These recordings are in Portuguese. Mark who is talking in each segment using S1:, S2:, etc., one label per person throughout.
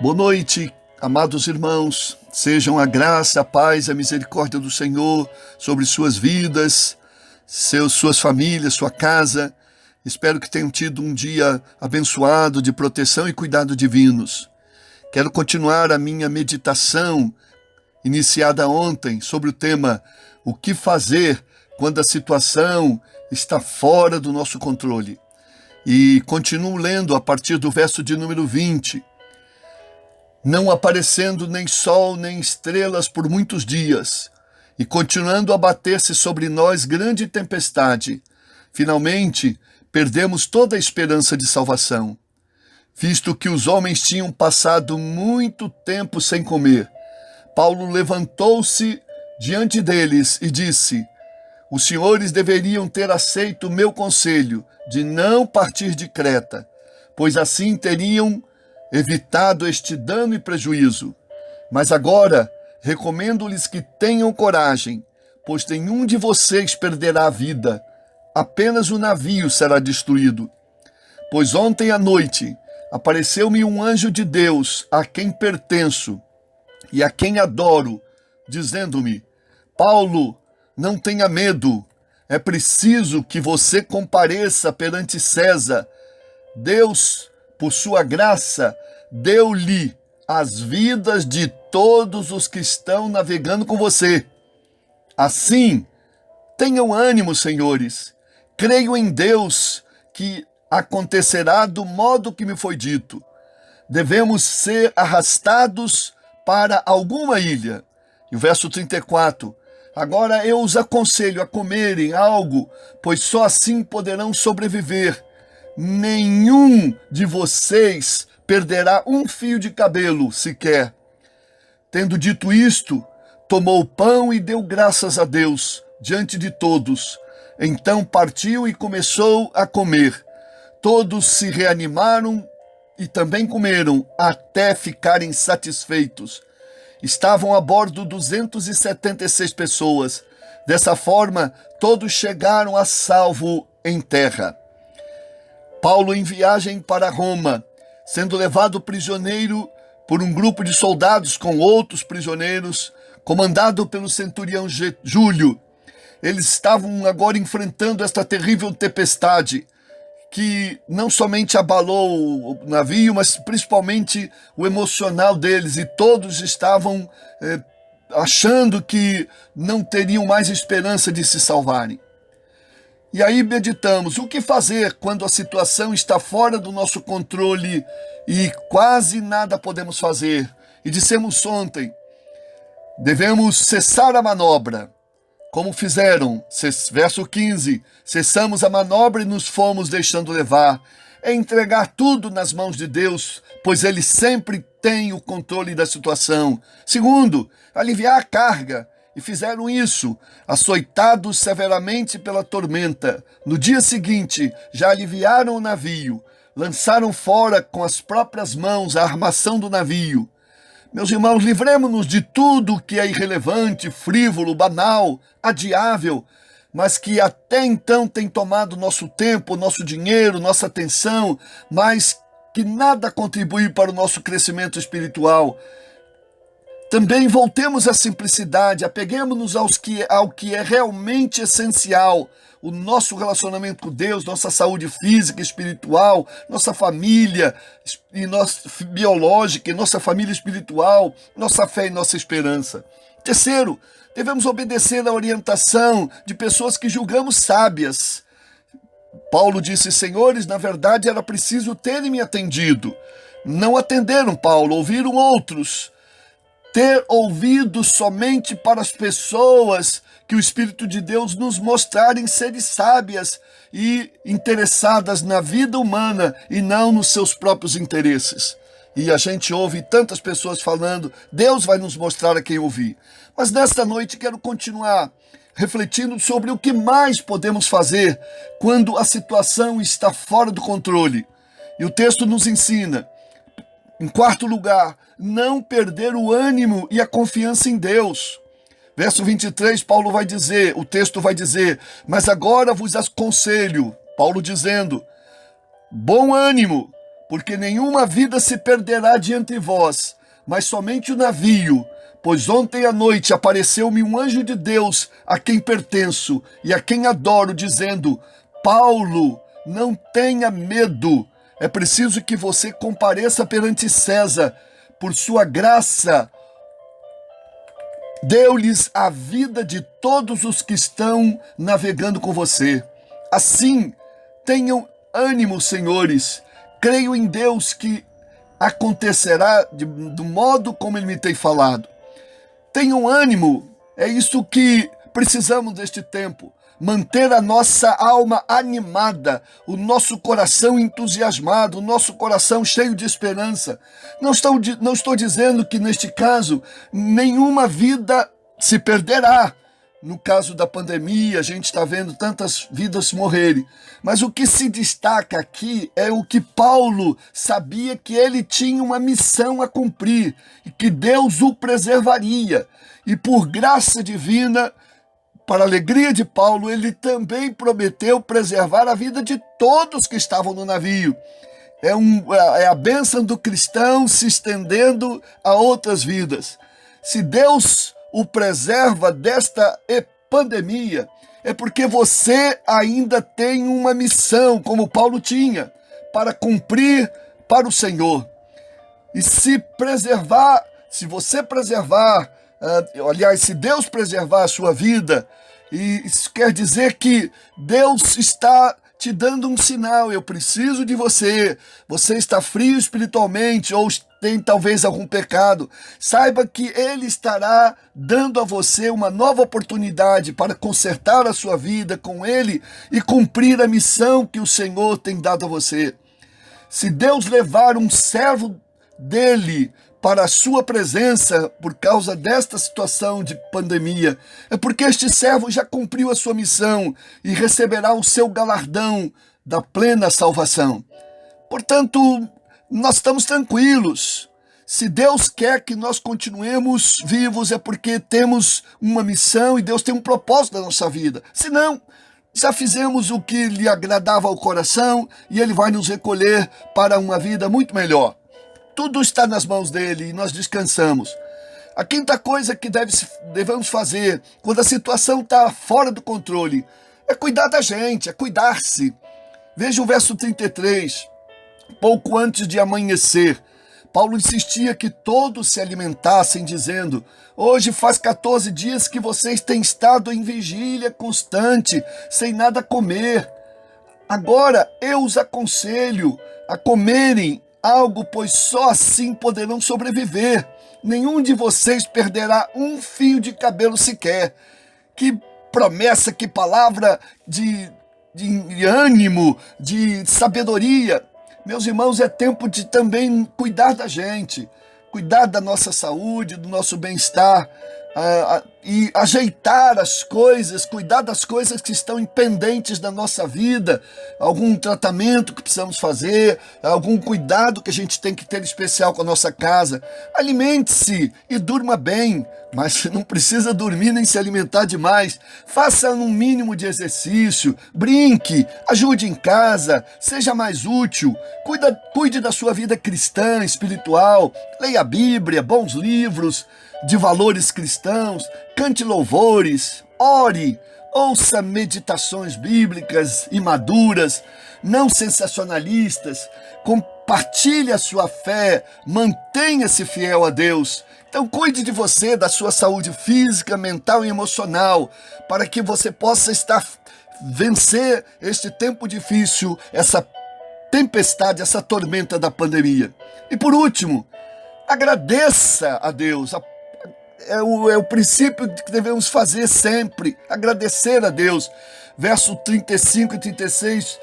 S1: Boa noite, amados irmãos. Sejam a graça, a paz, a misericórdia do Senhor sobre suas vidas, suas famílias, sua casa. Espero que tenham tido um dia abençoado de proteção e cuidado divinos. Quero continuar a minha meditação, iniciada ontem, sobre o tema O que fazer quando a situação está fora do nosso controle. E continuo lendo a partir do verso de número 20. Não aparecendo nem sol nem estrelas por muitos dias, e continuando a bater-se sobre nós grande tempestade, finalmente perdemos toda a esperança de salvação, visto que os homens tinham passado muito tempo sem comer. Paulo levantou-se diante deles e disse: os senhores deveriam ter aceito o meu conselho de não partir de Creta, pois assim teriam evitado este dano e prejuízo. Mas agora recomendo-lhes que tenham coragem, pois nenhum de vocês perderá a vida, apenas o navio será destruído. Pois ontem à noite apareceu-me um anjo de Deus, a quem pertenço e a quem adoro, dizendo-me: Paulo, não tenha medo, é preciso que você compareça perante César. Deus, por sua graça, deu-lhe as vidas de todos os que estão navegando com você. Assim, tenham ânimo, senhores. Creio em Deus que acontecerá do modo que me foi dito. Devemos ser arrastados para alguma ilha. E o verso 34. Agora eu os aconselho a comerem algo, pois só assim poderão sobreviver. Nenhum de vocês perderá um fio de cabelo sequer. Tendo dito isto, tomou o pão e deu graças a Deus diante de todos. Então partiu e começou a comer. Todos se reanimaram e também comeram, até ficarem satisfeitos. Estavam a bordo 276 pessoas. Dessa forma, todos chegaram a salvo em terra. Paulo em viagem para Roma, sendo levado prisioneiro por um grupo de soldados com outros prisioneiros, comandado pelo centurião Júlio. Eles estavam agora enfrentando esta terrível tempestade, que não somente abalou o navio, mas principalmente o emocional deles, e todos estavam achando que não teriam mais esperança de se salvarem. E aí meditamos, o que fazer quando a situação está fora do nosso controle e quase nada podemos fazer? E dissemos ontem, devemos cessar a manobra, como fizeram, verso 15, cessamos a manobra e nos fomos deixando levar. É entregar tudo nas mãos de Deus, pois Ele sempre tem o controle da situação. Segundo, aliviar a carga. E fizeram isso, açoitados severamente pela tormenta. No dia seguinte, já aliviaram o navio, lançaram fora com as próprias mãos a armação do navio. Meus irmãos, livremos-nos de tudo que é irrelevante, frívolo, banal, adiável, mas que até então tem tomado nosso tempo, nosso dinheiro, nossa atenção, mas que nada contribui para o nosso crescimento espiritual. Também voltemos à simplicidade, apeguemos-nos ao que é realmente essencial, o nosso relacionamento com Deus, nossa saúde física e espiritual, nossa família e nossa biológica e nossa família espiritual, nossa fé e nossa esperança. Terceiro, devemos obedecer à orientação de pessoas que julgamos sábias. Paulo disse, senhores, na verdade era preciso terem me atendido. Não atenderam Paulo, ouviram outros. Ter ouvido somente para as pessoas que o Espírito de Deus nos mostrarem serem sábias e interessadas na vida humana e não nos seus próprios interesses. E a gente ouve tantas pessoas falando, Deus vai nos mostrar a quem ouvir. Mas nesta noite quero continuar refletindo sobre o que mais podemos fazer quando a situação está fora do controle. E o texto nos ensina, em quarto lugar, não perder o ânimo e a confiança em Deus. Verso 23, Paulo vai dizer, o texto vai dizer, mas agora vos aconselho, Paulo dizendo, bom ânimo, porque nenhuma vida se perderá de entre vós, mas somente o navio. Pois ontem à noite apareceu-me um anjo de Deus, a quem pertenço e a quem adoro, dizendo: Paulo, não tenha medo. É preciso que você compareça perante César. Por sua graça, deu-lhes a vida de todos os que estão navegando com você. Assim, tenham ânimo, senhores. Creio em Deus que acontecerá do modo como Ele me tem falado. Tenham ânimo, é isso que precisamos deste tempo. Manter a nossa alma animada, o nosso coração entusiasmado, o nosso coração cheio de esperança. Não estou dizendo que neste caso nenhuma vida se perderá. No caso da pandemia, a gente está vendo tantas vidas morrerem. Mas o que se destaca aqui é o que Paulo sabia, que ele tinha uma missão a cumprir e que Deus o preservaria. E por graça divina, para a alegria de Paulo, ele também prometeu preservar a vida de todos que estavam no navio. É a bênção do cristão se estendendo a outras vidas. Se Deus o preserva desta pandemia, é porque você ainda tem uma missão, como Paulo tinha, para cumprir para o Senhor. E se você preservar, se Deus preservar a sua vida, isso quer dizer que Deus está te dando um sinal: eu preciso de você. Você está frio espiritualmente ou tem talvez algum pecado. Saiba que Ele estará dando a você uma nova oportunidade para consertar a sua vida com Ele e cumprir a missão que o Senhor tem dado a você. Se Deus levar um servo dele para a sua presença por causa desta situação de pandemia, é porque este servo já cumpriu a sua missão e receberá o seu galardão da plena salvação. Portanto, nós estamos tranquilos. Se Deus quer que nós continuemos vivos, é porque temos uma missão e Deus tem um propósito na nossa vida. Se não, já fizemos o que lhe agradava ao coração e Ele vai nos recolher para uma vida muito melhor. Tudo está nas mãos dele e nós descansamos. A quinta coisa que devemos fazer quando a situação está fora do controle é cuidar da gente, é cuidar-se. Veja o verso 33. Pouco antes de amanhecer, Paulo insistia que todos se alimentassem, dizendo: hoje faz 14 dias que vocês têm estado em vigília constante, sem nada comer. Agora eu os aconselho a comerem algo, pois só assim poderão sobreviver. Nenhum de vocês perderá um fio de cabelo sequer. Que promessa, que palavra de ânimo, de sabedoria. Meus irmãos, é tempo de também cuidar da gente, cuidar da nossa saúde, do nosso bem-estar, e ajeitar as coisas, cuidar das coisas que estão pendentes da nossa vida, algum tratamento que precisamos fazer, algum cuidado que a gente tem que ter especial com a nossa casa. Alimente-se e durma bem, mas não precisa dormir nem se alimentar demais. Faça um mínimo de exercício, brinque, ajude em casa, seja mais útil, cuide da sua vida cristã, espiritual, leia a Bíblia, bons livros de valores cristãos, cante louvores, ore, ouça meditações bíblicas e maduras, não sensacionalistas, compartilhe a sua fé, mantenha-se fiel a Deus. Então cuide de você, da sua saúde física, mental e emocional, para que você possa vencer este tempo difícil, essa tempestade, essa tormenta da pandemia. E por último, agradeça a Deus. É o princípio que devemos fazer sempre, agradecer a Deus. Verso 35 e 36,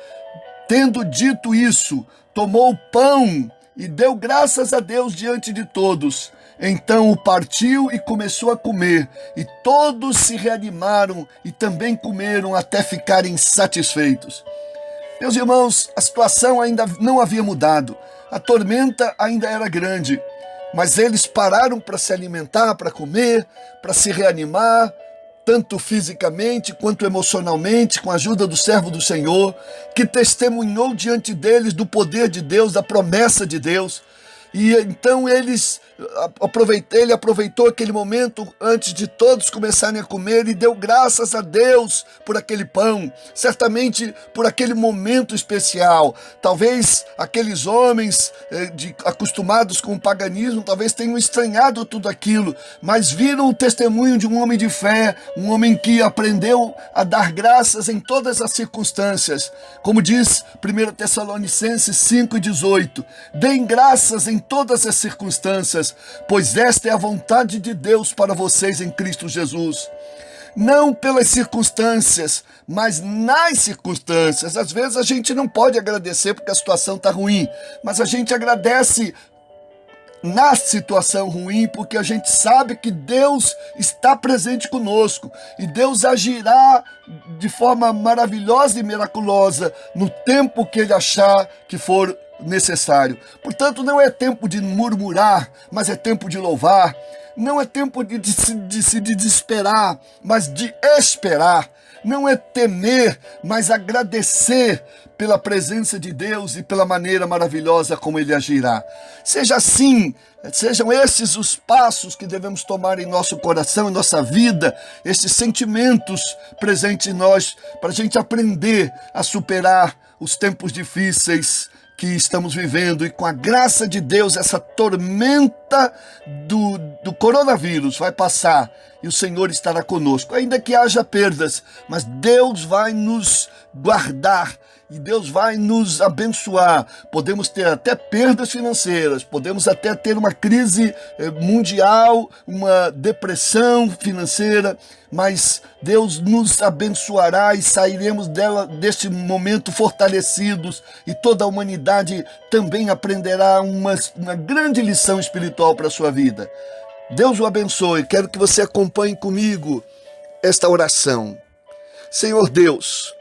S1: tendo dito isso, tomou o pão e deu graças a Deus diante de todos. Então o partiu e começou a comer, e todos se reanimaram e também comeram até ficarem satisfeitos. Meus irmãos, a situação ainda não havia mudado, a tormenta ainda era grande, mas eles pararam para se alimentar, para comer, para se reanimar, tanto fisicamente quanto emocionalmente, com a ajuda do servo do Senhor, que testemunhou diante deles do poder de Deus, da promessa de Deus. E então ele aproveitou aquele momento antes de todos começarem a comer e deu graças a Deus por aquele pão, certamente por aquele momento especial. Talvez aqueles homens acostumados com o paganismo talvez tenham estranhado tudo aquilo, mas viram o testemunho de um homem de fé, um homem que aprendeu a dar graças em todas as circunstâncias. Como diz 1 Tessalonicenses 5,18, deem graças em todas as circunstâncias, pois esta é a vontade de Deus para vocês em Cristo Jesus. Não pelas circunstâncias, mas nas circunstâncias. Às vezes a gente não pode agradecer porque a situação está ruim, mas a gente agradece na situação ruim, porque a gente sabe que Deus está presente conosco e Deus agirá de forma maravilhosa e miraculosa no tempo que Ele achar que for necessário. Portanto, não é tempo de murmurar, mas é tempo de louvar. Não é tempo de se desesperar, mas de esperar. Não é temer, mas agradecer pela presença de Deus e pela maneira maravilhosa como Ele agirá. Seja assim, sejam esses os passos que devemos tomar em nosso coração, em nossa vida, esses sentimentos presentes em nós, para a gente aprender a superar os tempos difíceis que estamos vivendo, e com a graça de Deus, essa tormenta do coronavírus vai passar e o Senhor estará conosco, ainda que haja perdas, mas Deus vai nos guardar e Deus vai nos abençoar. Podemos ter até perdas financeiras, podemos até ter uma crise mundial, uma depressão financeira, mas Deus nos abençoará e sairemos deste momento fortalecidos, e toda a humanidade também aprenderá uma grande lição espiritual para a sua vida. Deus o abençoe. Quero que você acompanhe comigo esta oração. Senhor Deus,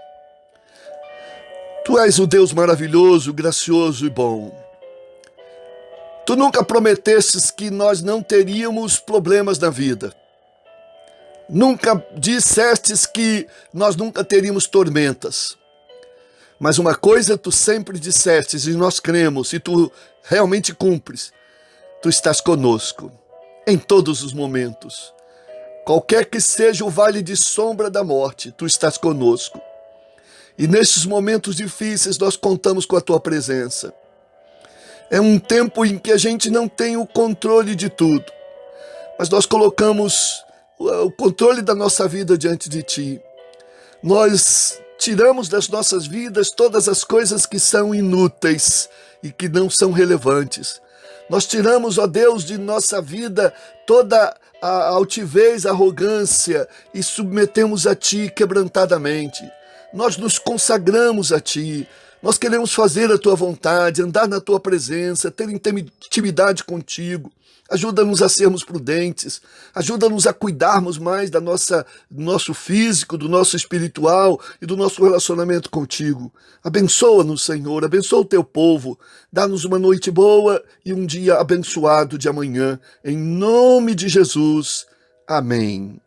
S1: Tu és o Deus maravilhoso, gracioso e bom. Tu nunca prometestes que nós não teríamos problemas na vida. Nunca dissestes que nós nunca teríamos tormentas. Mas uma coisa tu sempre dissestes e nós cremos, e tu realmente cumpres. Tu estás conosco em todos os momentos. Qualquer que seja o vale de sombra da morte, tu estás conosco. E nesses momentos difíceis nós contamos com a tua presença. É um tempo em que a gente não tem o controle de tudo, mas nós colocamos o controle da nossa vida diante de ti. Nós tiramos das nossas vidas todas as coisas que são inúteis e que não são relevantes. Nós tiramos, ó Deus, de nossa vida toda a altivez, a arrogância, e submetemos a ti quebrantadamente. Nós nos consagramos a ti. Nós queremos fazer a tua vontade, andar na tua presença, ter intimidade contigo. Ajuda-nos a sermos prudentes, ajuda-nos a cuidarmos mais do nosso físico, do nosso espiritual e do nosso relacionamento contigo. Abençoa-nos, Senhor, abençoa o teu povo, dá-nos uma noite boa e um dia abençoado de amanhã, em nome de Jesus. Amém.